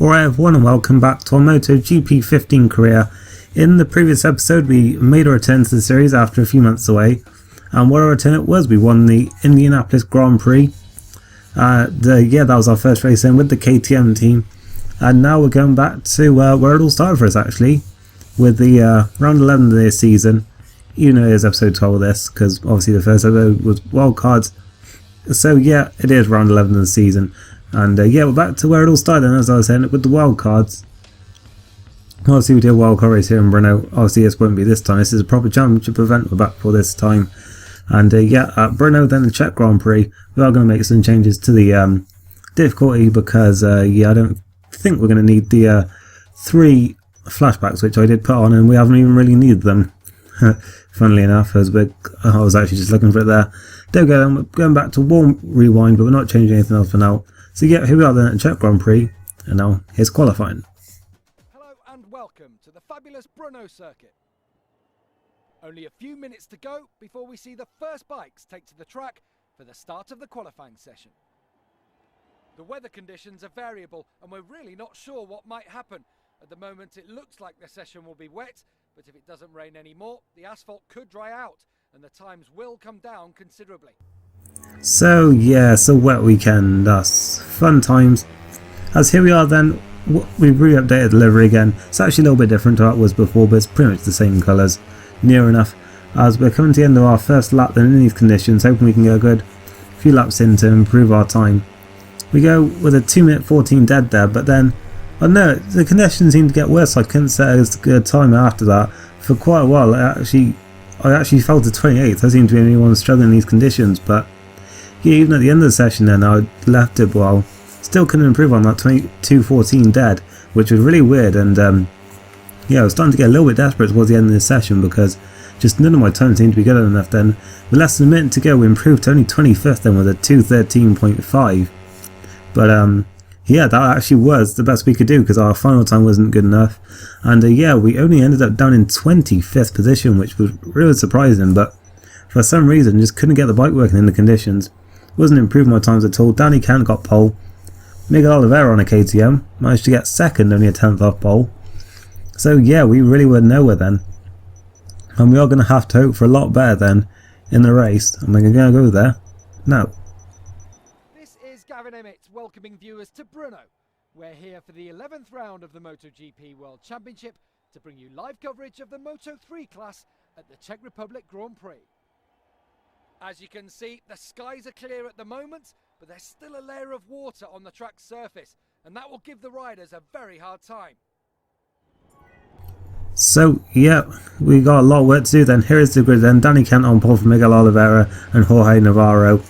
Alright everyone, and welcome back to our MotoGP 15 career. In the previous episode we made a return to the series after a few months away, and what a return it was. We won the Indianapolis Grand Prix. That was our first race in with the KTM team, and now we're going back to where it all started for us actually, with the round 11 of this season. You know, it's episode 12 of this, because obviously the first episode was wildcards. So yeah, it is round 11 of the season. And we're back to where it all started, and as I was saying, with the wildcards. Obviously we did a wildcard race here in Brno. Obviously this won't be this time, this is a proper championship event we're back for this time. And at Brno, then the Czech Grand Prix, we are going to make some changes to the difficulty, because I don't think we're going to need the 3 flashbacks, which I did put on, and we haven't even really needed them. Funnily enough, I was actually just looking for it there. There we go, and we're going back to warm rewind, but we're not changing anything else for now. So yeah, here we are then at Czech Grand Prix, and now here's qualifying. Hello and welcome to the fabulous Brno circuit. Only a few minutes to go before we see the first bikes take to the track for the start of the qualifying session. The weather conditions are variable and we're really not sure what might happen. At the moment it looks like the session will be wet, but if it doesn't rain anymore, the asphalt could dry out and the times will come down considerably. So yeah, it's a wet weekend, that's fun times. As here we are then, we've re-updated the livery again. It's actually a little bit different to how it was before, but it's pretty much the same colours, near enough. As we're coming to the end of our first lap then in these conditions, hoping we can get a good few laps in to improve our time. We go with a 2 minute 14 dead there, but then, I don't know, the conditions seem to get worse. I couldn't set a good time after that. For quite a while, I actually fell to 28th. I seem to be the only one struggling in these conditions, but yeah, even at the end of the session then, I left it well. Still couldn't improve on that 22.14 dead, which was really weird, and I was starting to get a little bit desperate towards the end of the session, because just none of my time seemed to be good enough then. With less than a minute to go, we improved to only 25th then with a 2:13.5. But that actually was the best we could do, because our final time wasn't good enough. And we only ended up down in 25th position, which was really surprising, but for some reason just couldn't get the bike working in the conditions. Wasn't improving my times at all. Danny Kant got pole. Miguel Oliveira on a KTM managed to get second, only a 10th off pole. So yeah, we really were nowhere then. And we are going to have to hope for a lot better then in the race. Am I going to go there? No. This is Gavin Emmett welcoming viewers to Brno. We're here for the 11th round of the MotoGP World Championship to bring you live coverage of the Moto3 class at the Czech Republic Grand Prix. As you can see, the skies are clear at the moment, but there's still a layer of water on the track's surface, and that will give the riders a very hard time. So yeah, we got a lot of work to do then. Here is the grid then. Danny Kant on pole for Miguel Oliveira and Jorge Navarro.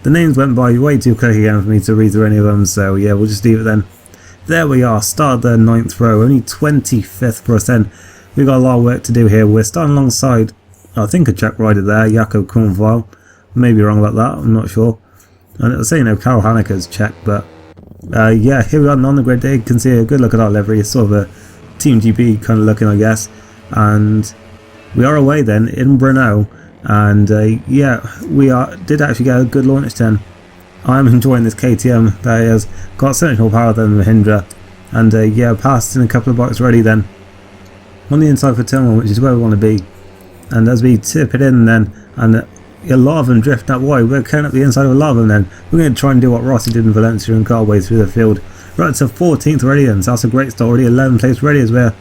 The names went by way too quick again for me to read through any of them, so yeah, we'll just leave it then. There we are, start the 9th row, only 25th for us then. We've got a lot of work to do here. We're starting alongside, I think, a Czech rider there, Jakob Kornwall. Maybe wrong about that, I'm not sure. And I'll say, Karel Haneke's Czech, but here we are on the grid there. You can see a good look at our livery. It's sort of a Team GP kind of looking, I guess. And we are away then in Brno. And we did actually get a good launch then. I'm enjoying this KTM that has got so much more power than the Mahindra. And passed in a couple of bikes already then. On the inside for turn 1, which is where we want to be. And as we tip it in then, and a lot of them drift that wide, we're currently up the inside of a lot of them then. We're going to try and do what Rossi did in Valencia and cut our way through the field. We're up to 14th already then, so that's a great start already. 11th place ready as we're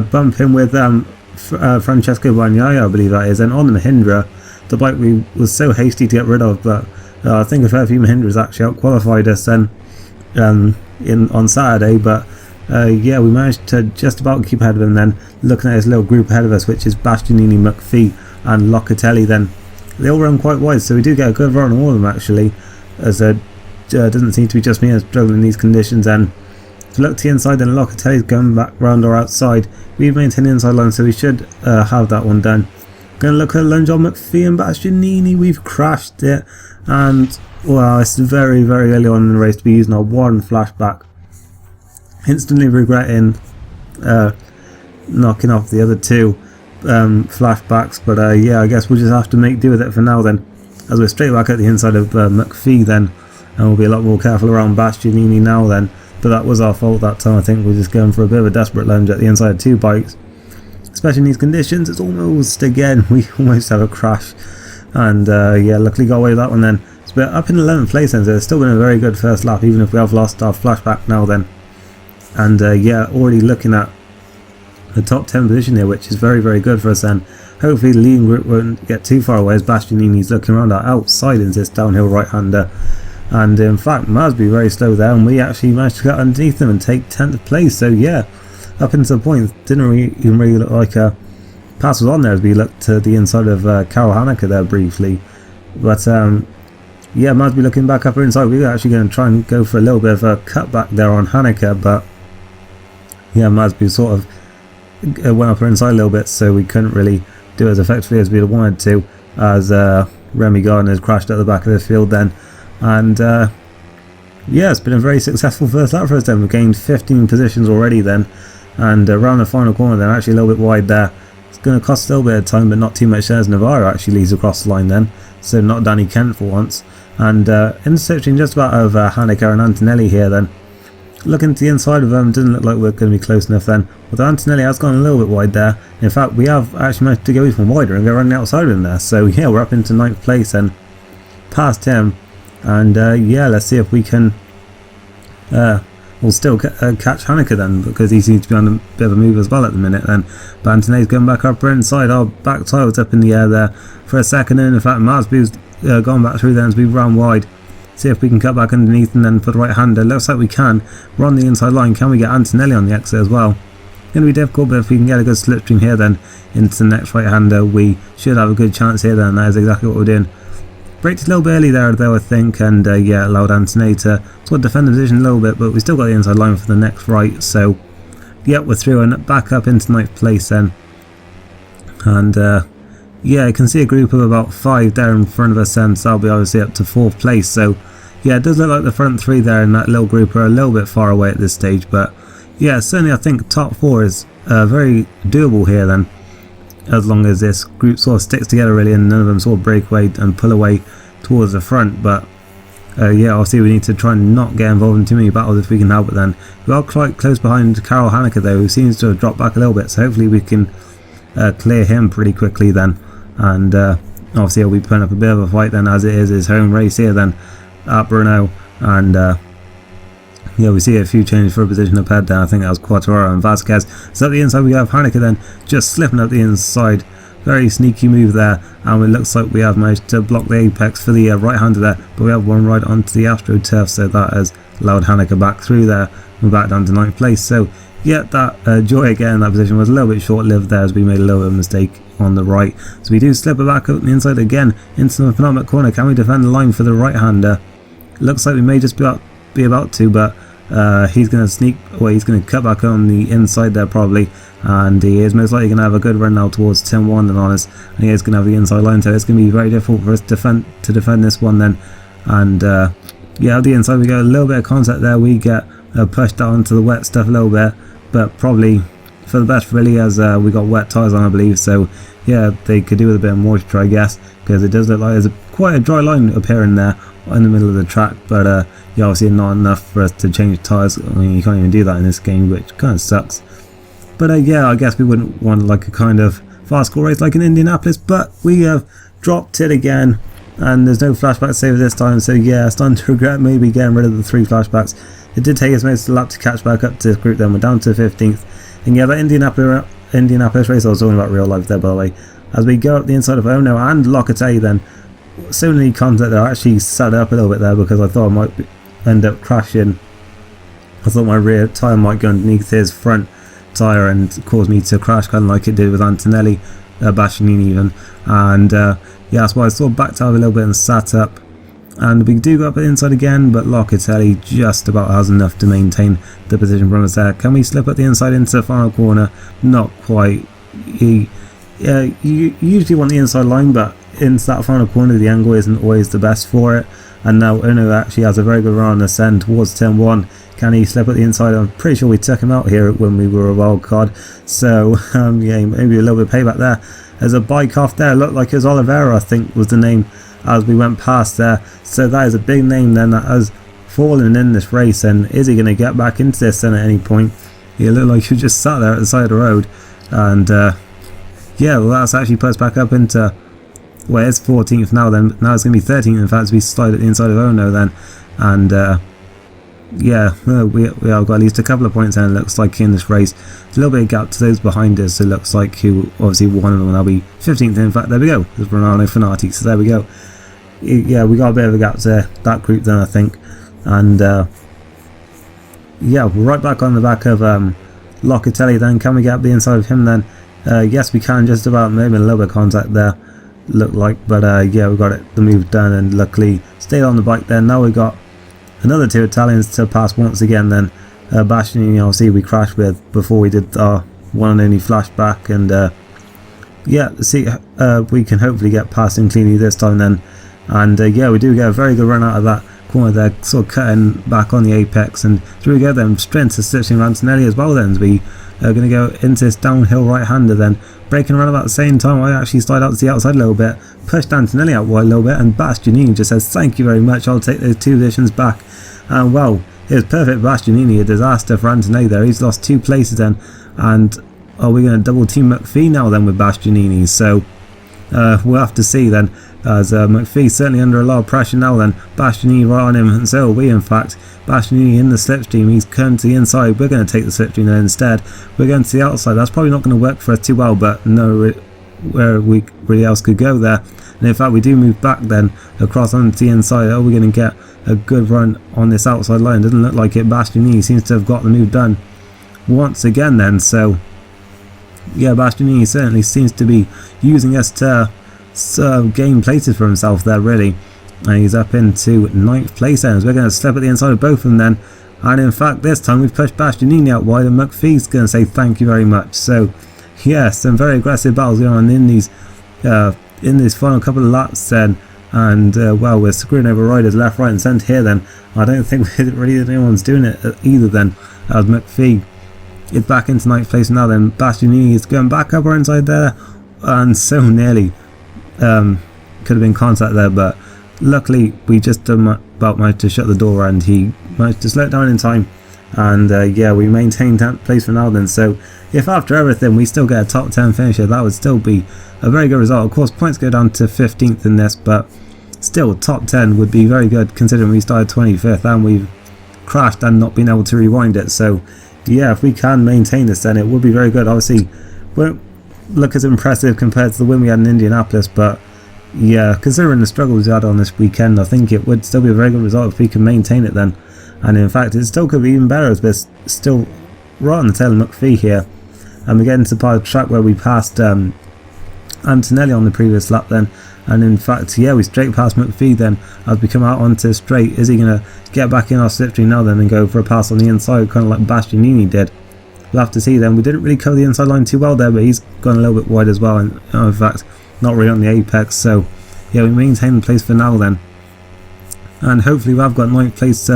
bumping with Francesco Bagnaia, I believe that is. And on the Mahindra, the bike we was so hasty to get rid of, but I think a fair few Mahindras actually out-qualified us then on Saturday, but we managed to just about keep ahead of him then, looking at his little group ahead of us, which is Bastianini, McPhee and Locatelli then. They all run quite wide, so we do get a good run on all of them actually, as there doesn't seem to be just me that's struggling in these conditions. And to look to the inside then, Locatelli's going back round our outside. We've maintained the inside line, so we should have that one done. Going to look at lunge on McPhee and Bastianini. We've crashed it, and well, it's very, very early on in the race to be using our one flashback. Instantly regretting knocking off the other 2 flashbacks, but I guess we'll just have to make do with it for now then, as we're straight back at the inside of McPhee then, and we'll be a lot more careful around Bastianini now then. but that was our fault that time. I think we're just going for a bit of a desperate lunge at the inside of 2 bikes, especially in these conditions. It's almost, again, we almost have a crash, and yeah, luckily got away with that one then. So we're up in 11th place then, so it's still been a very good first lap, even if we have lost our flashback now then. And yeah, already looking at the top 10 position here, which is very, very good for us then. Hopefully the leading group won't get too far away as Bastianini's looking around our outside into this downhill right-hander. And in fact, Masby very slow there, and we actually managed to get underneath them and take 10th place. So yeah, up until the point, didn't even really look like a pass was on there as we looked to the inside of Karel Hanneke there briefly. But yeah, Masby looking back up inside. We were actually going to try and go for a little bit of a cutback there on Hanneke, but yeah, Masby sort of went up her inside a little bit, so we couldn't really do it as effectively as we wanted to, as Remy Gardner's crashed at the back of the field then. And yeah, it's been a very successful first lap for us then. We've gained 15 positions already then, and around the final corner then, actually a little bit wide there. It's going to cost a little bit of time, but not too much as Navarro actually leads across the line then, so not Danny Kent for once. And intercepting just about of Hanneke and Antonelli here then. Looking to the inside of them, doesn't look like we're going to be close enough then. Although Antonelli has gone a little bit wide there. In fact, we have actually managed to go even wider and go running outside of him there. So yeah, we're up into 9th place and past him. And yeah, let's see if we can we'll still catch Hanneke then, because he seems to be on a bit of a move as well at the minute then. But Antonelli's going back up inside. Our back tyre was up in the air there for a second, and in fact Marsby's gone back through then as we ran wide. See if we can cut back underneath and then put the right hander. Looks like we can. We're on the inside line. Can we get Antonelli on the exit as well? Going to be difficult, but if we can get a good slipstream here then into the next right hander, we should have a good chance here then. That is exactly what we're doing. Braked a little bit early there though, I think, and yeah, allowed Antonelli to sort of defend the position a little bit, but we still got the inside line for the next right. So yeah, we're through and back up into 9th place then. And yeah, I can see a group of about 5 there in front of us then, so that'll be obviously up to 4th place. So yeah, it does look like the front 3 there in that little group are a little bit far away at this stage, but yeah, certainly I think top 4 is very doable here then, as long as this group sort of sticks together really and none of them sort of break away and pull away towards the front. But yeah, obviously we need to try and not get involved in too many battles if we can help it then. We are quite close behind Karel Hanneke though, who seems to have dropped back a little bit, so hopefully we can clear him pretty quickly then. And obviously he'll be putting up a bit of a fight then, as it is his home race here then at Brno. And yeah, we see a few changes for a position up ahead there. I think that was Quartararo and Vasquez. So at the inside we have Hanneke then just slipping up the inside. Very sneaky move there, and it looks like we have managed to block the apex for the right hander there, but we have one right onto the AstroTurf, so that has allowed Hanneke back through there and back down to 9th place. So yeah, that joy again in that position was a little bit short-lived there, as we made a little bit of a mistake on the right. So we do slip it back up the inside again into the penultimate corner. Can we defend the line for the right hander? Looks like we may just be about to, but he's going to sneak away. He's going to cut back on the inside there probably, and he is most likely going to have a good run now towards turn 1 and on us, and he is going to have the inside line, so it's going to be very difficult for us to defend this one then. And yeah, at the inside we got a little bit of contact there. We get pushed down to the wet stuff a little bit, but probably for the best really, as we got wet tyres on I believe. So yeah, they could do with a bit of moisture I guess, because it does look like there's quite a dry line appearing there in the middle of the track. But yeah, obviously not enough for us to change tyres. I mean, you can't even do that in this game, which kind of sucks. But yeah, I guess we wouldn't want like a kind of fast score race like in Indianapolis, but we have dropped it again, and there's no flashback saver this time. So yeah, starting to regret maybe getting rid of the 3 flashbacks. It did take us most of the lap to catch back up to this group then. We're down to 15th. And yeah, that Indianapolis race, I was talking about real life there by the way, as we go up the inside of Ono and Locatelli then, so many contact there. I actually sat up a little bit there because I thought I might end up crashing. I thought my rear tyre might go underneath his front tyre and cause me to crash, kind of like it did with Antonelli, Bastianini even. And yeah, that's why I sort of backed out a little bit and sat up. And we do go up the inside again, but Locatelli just about has enough to maintain the position from us there. Can we slip up the inside into the final corner? Not quite. You usually want the inside line, but into that final corner the angle isn't always the best for it. And now Ono actually has a very good run on the ascend towards turn 1. Can he slip at the inside? I'm pretty sure we took him out here when we were a wild card. So yeah, maybe a little bit of payback there. There's a bike off there, looked like it was Oliveira I think was the name as we went past there. So that is a big name then, that has fallen in this race, and is he going to get back into this then at any point? He looked like he just sat there at the side of the road, and yeah, well, that's actually put us back up into, well, it's 14th now then, now it's going to be 13th in fact, as we slide at the inside of Ono then, and yeah, we have got at least a couple of points then, it looks like, in this race. There's a little bit of gap to those behind us, so it looks like who obviously one of them will be 15th, in fact, there we go, there's Brno Fanati, so there we go. Yeah, we got a bit of a gap to that group then, I think, and yeah, we're right back on the back of Locatelli then. Can we get up the inside of him then? Yes, we can, just about, maybe a little bit of contact there, looked like, but yeah, we got it, the move done, and luckily stayed on the bike then. Now we got another two Italians to pass once again then. Bastianini, obviously, we crashed with before we did our one and only flashback, and yeah, see, we can hopefully get past him cleanly this time then, and yeah, we do get a very good run out of that corner there, sort of cutting back on the apex, and through we go then, straight into Stitching Antonelli as well then, as we are going to go into this downhill right-hander then, braking around about the same time. I actually slide out to the outside a little bit, pushed Antonelli out wide a little bit, and Bastianini just says, thank you very much, I'll take those 2 positions back, and well, it was perfect Bastianini, a disaster for Antonelli there, he's lost 2 places then, and are we going to double team McPhee now then with Bastianini? So we'll have to see then, as McPhee certainly under a lot of pressure now then, Bastianini right on him, and so are we in fact. Bastianini in the slipstream, he's come to the inside, we're going to take the slipstream then instead, we're going to the outside. That's probably not going to work for us too well, but no, where we really else could go there, and in fact we do move back then across onto the inside. Are we going to get a good run on this outside line? Doesn't look like it. Bastianini seems to have got the move done once again then, so yeah, Bastianini certainly seems to be using us to gain places for himself there really, and he's up into 9th place then, as we're going to step at the inside of both of them then, and in fact this time we've pushed Bastianini out wide, and McPhee's going to say thank you very much. So yeah, some very aggressive battles going on in these final couple of laps then, and well, we're screwing over riders left, right and centre here then. I don't think really anyone's doing it either then, as McPhee is back into 9th place now then. Bastianini is going back up our inside there, and so nearly could have been contact there, but luckily we just about managed to shut the door, and he managed to slow it down in time, and yeah, we maintained 10th place for now then. So if after everything we still get a top 10 finisher, that would still be a very good result. Of course, points go down to 15th in this, but still top 10 would be very good considering we started 25th and we've crashed and not been able to rewind it. So yeah, if we can maintain this then it would be very good. Obviously won't look as impressive compared to the win we had in Indianapolis, but yeah, considering the struggles we had on this weekend, I think it would still be a very good result if we can maintain it then. And in fact it still could be even better as we're still right on the tail of McPhee here, and we get into the part of the track where we passed Antonelli on the previous lap then, and in fact yeah, we straight past McPhee then as we come out onto straight. Is he going to get back in our slipstream now then and go for a pass on the inside, kind of like Bastianini did? We'll have to see then. We didn't really cover the inside line too well there, but he's gone a little bit wide as well, and in fact not really on the apex. So yeah, we maintain the place for now then, and hopefully we have got 9th place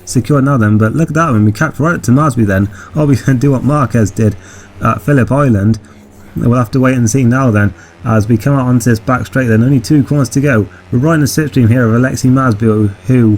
secured now then. But look at that, when we capped right up to Masby then, are we going to do what Marquez did at Phillip Island? We'll have to wait and see now then, as we come out onto this back straight then. Only 2 corners to go. We're riding the slipstream here of Alexei Masby, who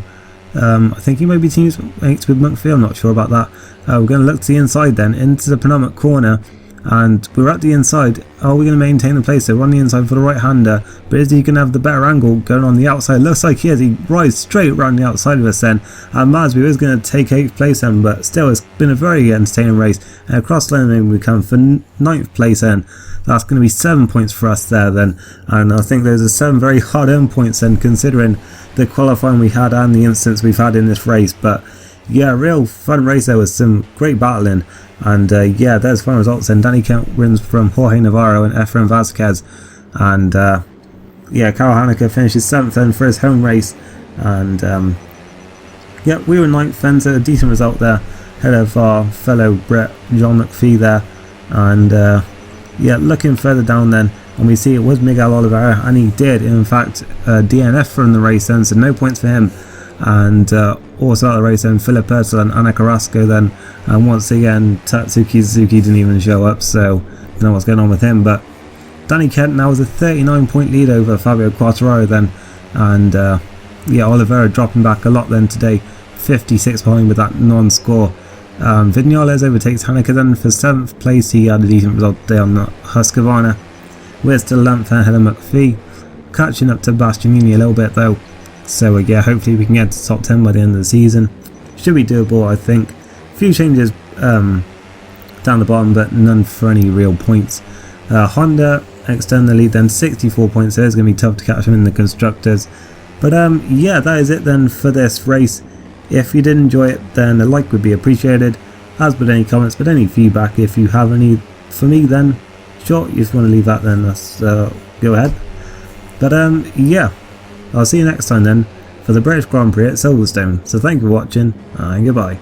I think he may be teammates with McPhee, I'm not sure about that. We're going to look to the inside then, into the penultimate corner, and we're at the inside. Are we going to maintain the place? So we're on the inside for the right hander, but is he going to have the better angle going on the outside? Looks like he is. He rides straight around the outside of us then, and Masby is going to take 8th place then, but still it's been a very entertaining race. And across lane we come for 9th place then. That's going to be 7 points for us there then, and I think those are 7 very hard earned points then, considering the qualifying we had and the incidents we've had in this race. But yeah, real fun race there with some great battling, and yeah, there's fun results. And Danny Kent wins from Jorge Navarro and Efrain Vasquez, and yeah, Karel Haneke finishes 7th then for his home race, and yeah, we were 9th then, so a decent result there ahead of our fellow Brit John McPhee there. And yeah, looking further down then, and we see it was Miguel Oliveira, and he did in fact DNF from the race then, so no points for him. And also out of the race then, Philip Purcell and Anna Carrasco then, and once again Tatsuki Suzuki didn't even show up, so don't know what's going on with him. But Danny Kent now has a 39 point lead over Fabio Quartararo then, and yeah, Oliveira dropping back a lot then today 56 behind with that non-score. Vignales overtakes Haneke then for 7th place. He had a decent result today on Husqvarna. We're still 11th ahead of McPhee, catching up to Bastianini a little bit though. So yeah, hopefully we can get to top 10 by the end of the season. Should be doable, I think. A few changes down the bottom, but none for any real points. Honda extend the lead then, 64 points, so it's going to be tough to catch them in the constructors. But yeah, that is it then for this race. If you did enjoy it, then a like would be appreciated, as would any comments, but any feedback if you have any for me, then sure, you just want to leave that, then let's go ahead. But yeah, I'll see you next time then for the British Grand Prix at Silverstone. So thank you for watching, and goodbye.